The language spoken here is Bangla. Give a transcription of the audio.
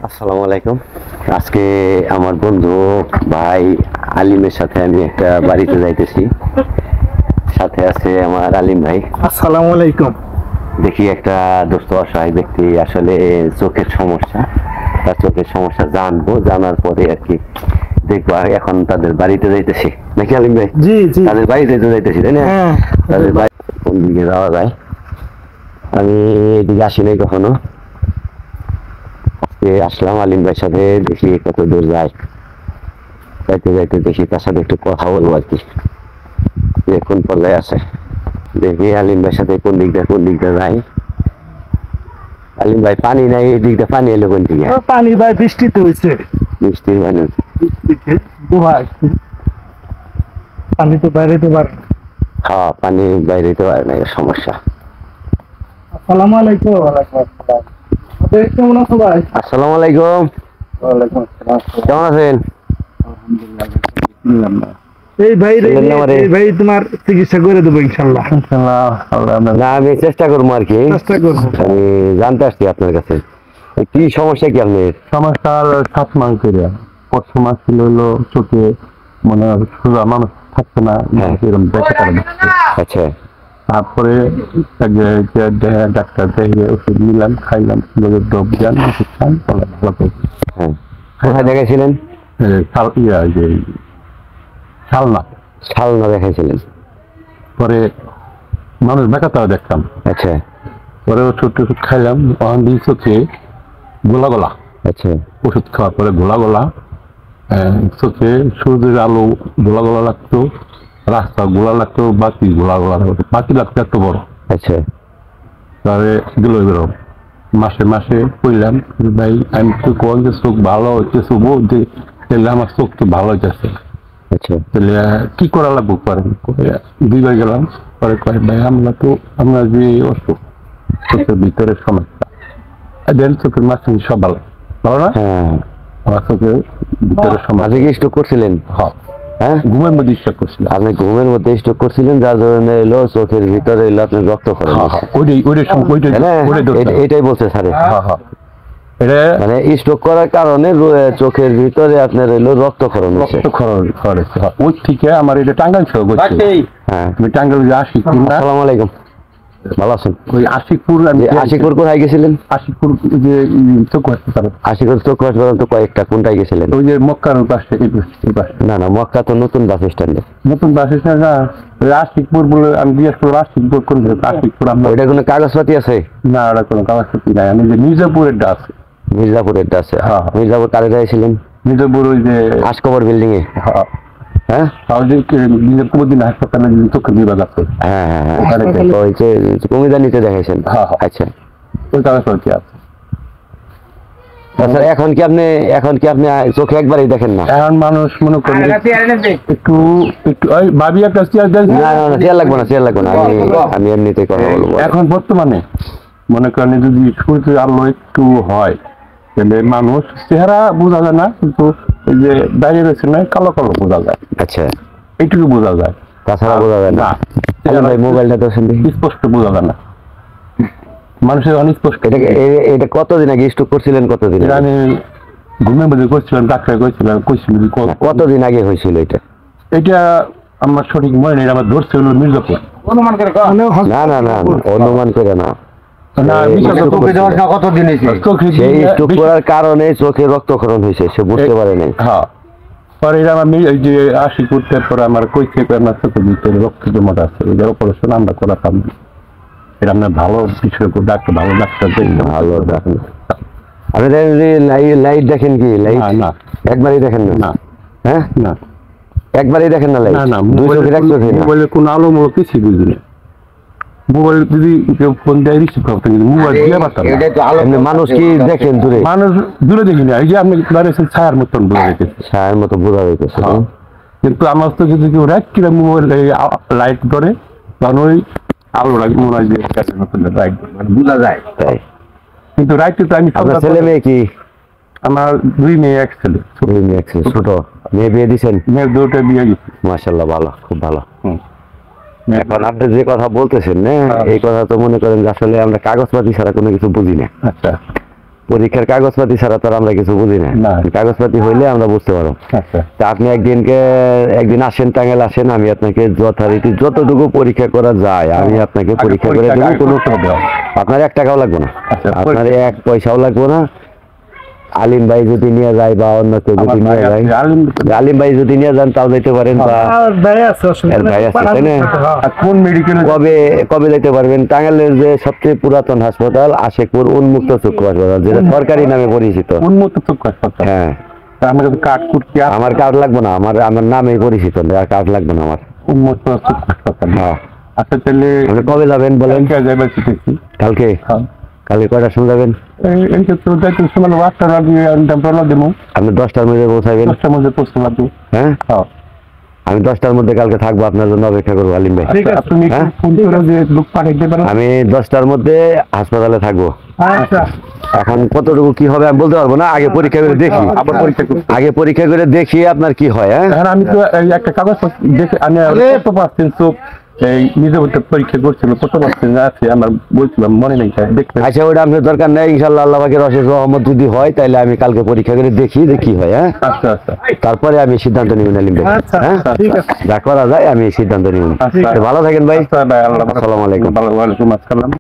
আসসালামু আলাইকুম। আজকে আমার বন্ধু ভাই আলিমের সাথে আমি একটা বাড়িতে যাইতেছি। সাথে আছে আমার আলিম ভাই। আসসালামু আলাইকুম। দেখি একটা দুস্থ অসহায় ব্যক্তি, আসলে চোখের সমস্যা, তার চোখের সমস্যা জানবো, জানার পরে আর কি দেখবো। এখন তাদের বাড়িতে যাইতেছি নাকি আলিম ভাই? জি জি। তাদের বাড়িতে তো যাইতেছি, তাই না? হ্যাঁ। তাদের বাড়ি কোন দিকে যাওয়া যায়? আমি এদিকে আসি নাই কখনো, আসলাম আলিম ভাইয়ের সাথে, দেখি কত দূর যায়। যাইতে যাইতে দেখি তার সাথে একটু কথা বলবো আর কি, যে কোন পর্যায়ে আছে। দেখি আলিম ভাইয়ের সাথে কোন দিকটা যাই। আলিম ভাই, পানি নাই এই দিকটা, পানি এলো কোন দিকে? পানি ভাই বৃষ্টিতে হয়েছে। বৃষ্টির পানি? পানি তো বাইরে তো পারে। হ্যাঁ, পানি বাইরে তো পারে না, এটা সমস্যা। আসসালামু আলাইকুম। ওয়ালাইকুম আসসালাম। কেমন আছো ভাই? আসসালামু আলাইকুম। ওয়ালাইকুম আসসালাম। কেমন আছেন? আলহামদুলিল্লাহ। এই ভাই ছিলেন না আমারে? এই ভাই তোমার চিকিৎসা করে দেবো ইনশাল্লাহ। না, আমি চেষ্টা করবো আর কি। চেষ্টা করবো। আমি জানতে আসছি আপনার কাছে, কি সমস্যা কি আপনার? সমস্যার 7 মাস ধরে পরশু মাস ছিল হলো চোখে, মনে হয় সোজা মানুষ থাকছে না, হ্যাঁ। এরকম দেখা করা যাচ্ছে। আচ্ছা তারপরে ডাক্তার দেখে ওষুধ নিলাম, খাইলাম, ডোব যান ওষুধ খান, তাহলে ভালো করবে। হ্যাঁ, কোথায় দেখাইছিলেন? শালনা। শালনা দেখাইছিলেন? পরে মানুষ বেকাতারা দেখতাম, আচ্ছা পরে ওষুধ টষুধ খাইলাম, ওখান দিয়ে চোখে গোলা গোলা, আচ্ছা ওষুধ খাওয়ার পরে গোলা গোলা, চোখে সূর্যের আলো গোলা গোলা লাগতো, রাস্তা গোলা লাগতো, বাতি গোলা গোলা লাগতো, বাতি লাগতো এত বড়। আচ্ছা তাহলে দিল বেরো মাসে মাসে কইলাম, ভাই আমি তো কোন যে চোখ ভালো হইতেছে, বলতে তাহলে আমার চোখ তো ভালো হইতেছে, আচ্ছা তাহলে কি করা লাগবো? করেন 2 বার গেলাম, পরে কয় ভাই আমরা যে অসুখ, চোখের ভিতরে সমস্যা, দেন চোখের মাঝখানে সব ভালো ভালো না, হ্যাঁ। আমার চোখের ভিতরে সমস্যা। আপনি কি স্ট্রোক করছিলেন? হ্যাঁ, ঘুমের মধ্যে ইচ্ছা করছিল। আপনি ঘুমের মধ্যে স্ট্রোক করছিলেন, যার জন্য এলো চোখের ভিতরে এলো আপনার রক্তক্ষরণ। এটাই বলছে স্যার। মানে স্ট্রোক করার কারণে চোখের ভিতরে আপনার এলো রক্তক্ষরণ হচ্ছে। ওই থেকে আমার এটা টাঙ্গাইল ছিল। হ্যাঁ, আমি টাঙ্গাইল আশিকপুর। আসসালামু আলাইকুম, ভালো আছেন? ওই আশিকপুর, আশিকপুর কোথায় গেছিলেন? আশিকপুর যে চোখ হাসপাতাল। আশিকপুর চোখ হাসপাতাল তো কয়েকটা, কোনটায় গেছিলেন? ওই যে মক্কার পাশে। না না, মক্কা তো নতুন বাস স্ট্যান্ডে। নতুন বাস স্ট্যান্ড না, আশিকপুর বলে আমি জিজ্ঞেস করবো আশিকপুর কোন আশিকপুর আপনার? ওইটা কোনো কাগজপাতি আছে? না, ওটা কোনো কাগজপত্র নাই। আমি যে মির্জাপুরের আছে। মির্জাপুরেরটা আছে? হ্যাঁ। মির্জাপুর কারে গেছিলেন? মির্জাপুর ওই যে আশকবর বিল্ডিং এ? হ্যাঁ, কুমুদিন হাসপাতালে চোখের বিভাগ আছে। হ্যাঁ হ্যাঁ হ্যাঁ, ওই যে কুমিদানিতে দেখাইছেন? আচ্ছা, ওই কাগজপত্র আছে। আচ্ছা, এখন কি আপনি চোখে একবারই দেখেন না? এখন মানুষ মনে করেন একটু একটু ওই ভাবি একটা চেয়ার দেন। না না না, চেয়ার লাগবে না, আমি এমনিতে কথা বলবো। এখন বর্তমানে মনে করেন যদি সূর্যের আলো একটু হয়, তাহলে মানুষ চেহারা বোঝা যায় না, কিন্তু এই যে বাইরে রয়েছে না, কালো কালো বোঝা যায়। আচ্ছা, এইটুকু বোঝা যায়, তাছাড়া বোঝা যায় না। ভাই মোবাইলটা তো স্পষ্ট বোঝা যায় না, মানুষের অনেক স্পষ্ট। এটা কতদিন আগে স্ট্রোক করছিলেন? কতদিন আমি ঘুমের মধ্যে করছিলাম, ডাক্তার কইছিল কতদিন আগে হয়েছিল এটা? এটা আমার সঠিক মনে নেই, আমার ধরছে হলো মির্জাপুর। না না না, অনুমান করে না। সেই স্ট্রোক করার কারণে চোখে রক্তক্ষরণ হয়েছে, সে বুঝতে পারে নাই। হ্যাঁ, পরে আমি এই যে আশিকপুর পরে আমার কইছে আপনার চোখের ভিতরে রক্ত জমাট আছে, এটার অপারেশন আমরা করাতাম। এটা আপনার ভালো বিষয় ডাক্তার, ভালো ডাক্তার ভালো দেখেন। আপনি লাইট দেখেন কি? লাইট না, একবারই দেখেন না? হ্যাঁ না, একবারই দেখেন না লাইট? না, মোবাইলে কোনো আলো মূলক কিছুই বুঝি না। মোবাইল যদি কেউ ফোন দেয় রিসিভ করতে, কিন্তু মোবাইল দিয়ে পারতাম না। মানুষ কি দেখেন দূরে? মানুষ দূরে দেখি না, এই যে আপনি দাঁড়িয়েছেন ছায়ার মতন বোঝা যাইতেছে। ছায়ার মতো বোঝা যাইতেছে, কিন্তু আমার তো যদি কেউ রাত কিনা মোবাইল লাইট ধরে, তখন ওই আলো মনে হয় যে লাইট বোঝা যায়। তাই? কিন্তু রাইতে তো আমি। আপনার ছেলে মেয়ে কি? আমার 2 মেয়ে 1 ছেলে। ছোট মেয়ে বিয়ে দিচ্ছেন? মেয়ে 2টা বিয়ে গেছে। মাশাআল্লাহ, ভালো, খুব ভালো। এখন আপনি যে কথা বলতেছেন না, এই কথা তো মনে করেন যে আসলে আমরা কাগজপাতি ছাড়া কোনো কিছু বুঝি না। আচ্ছা, পরীক্ষার কাগজপাতি ছাড়া তো আর আমরা কিছু বুঝি না। না। কাগজপাতি হইলে আমরা বুঝতে পারবো। আচ্ছা তা আপনি একদিন আসেন, টাঙ্গাইল আসেন, আমি আপনাকে যথারীতি যতটুকু পরীক্ষা করা যায় আমি আপনাকে পরীক্ষা করে দেবো। কোনো আপনার 1 টাকাও লাগবে না, আচ্ছা, আপনার 1 পয়সাও লাগবে না। আলিম ভাই যদি নিয়ে যায় বা অন্য কেউ যদি নিয়ে যায়, আলিম ভাই যদি নিয়ে যান তাও যেতে পারেন, বা আর ভাই আছে, অসুবিধা এর ভাই নেই, আছে, তাই না? আর কোন মেডিকেল কবে যেতে পারবেন? টাঙ্গাইলের যে সবচেয়ে পুরাতন হাসপাতাল আশেকপুর উন্মুক্ত চক্ষু হাসপাতাল, যেটা সরকারি নামে পরিচিত। উন্মুক্ত চক্ষু হাসপাতাল। হ্যাঁ, আমার কাছে কার্ড কুর্তি আমার কার্ড লাগবে না, আমার নামেই পরিচিত, আর কার্ড লাগবে না আমার। উন্মুক্ত চক্ষু হাসপাতাল। হ্যাঁ, আচ্ছা তাহলে আপনি কবে যাবেন বলেন? যাইবার শিখেছি। কালকে? হ্যাঁ কালকে কয়টার সময় যাবেন? এই ক্ষেত্রে যাইতে সময় 8টার আগে আমরা দেবো, আপনি 10টার মধ্যে পৌঁছাবেন? 10টার মধ্যে পৌঁছতে লাগবে। হ্যাঁ, হ্যাঁ আমি 10টার মধ্যে কালকে থাকবো, আপনার জন্য অপেক্ষা করবো আলিম ভাই। ঠিক আছে। আপনি হ্যাঁ? ফোন করে যে লোক পাঠাইতে পারেন। আমি 10টার মধ্যে হাসপাতালে থাকবো। আচ্ছা এখন কতটুকু কি হবে আমি বলতে পারবো না, আগে পরীক্ষা করে দেখি। আবার পরীক্ষা করতে আগে পরীক্ষা করে দেখি আপনার কি হয়। হ্যাঁ, এখন আমি তো এই একটা কাগজ দেখে আমি কত পার্সেন্ট চোখ এই নিজে বলতে পরীক্ষা করছিল, কত পার্সেন্ট আছে আমার বলছিলাম, মনে নেই দেখতে। আচ্ছা ওটা আপনার দরকার নেই, ইনশাল্লাহ আল্লাহ পাকের অশেষ রহমত যদি হয় তাহলে আমি কালকে পরীক্ষা করে দেখি যে কি হয়। হ্যাঁ, আচ্ছা আচ্ছা তারপরে আমি সিদ্ধান্ত নিব আলিম ভাই। আচ্ছা হ্যাঁ, ঠিক আছে। যা করা যায় আমি সিদ্ধান্ত নিব। আচ্ছা। ভালো থাকেন ভাই। আচ্ছা ভাই, আল্লাহ আসসালামু আলাইকুম। ওয়ালাইকুম আসসালাম।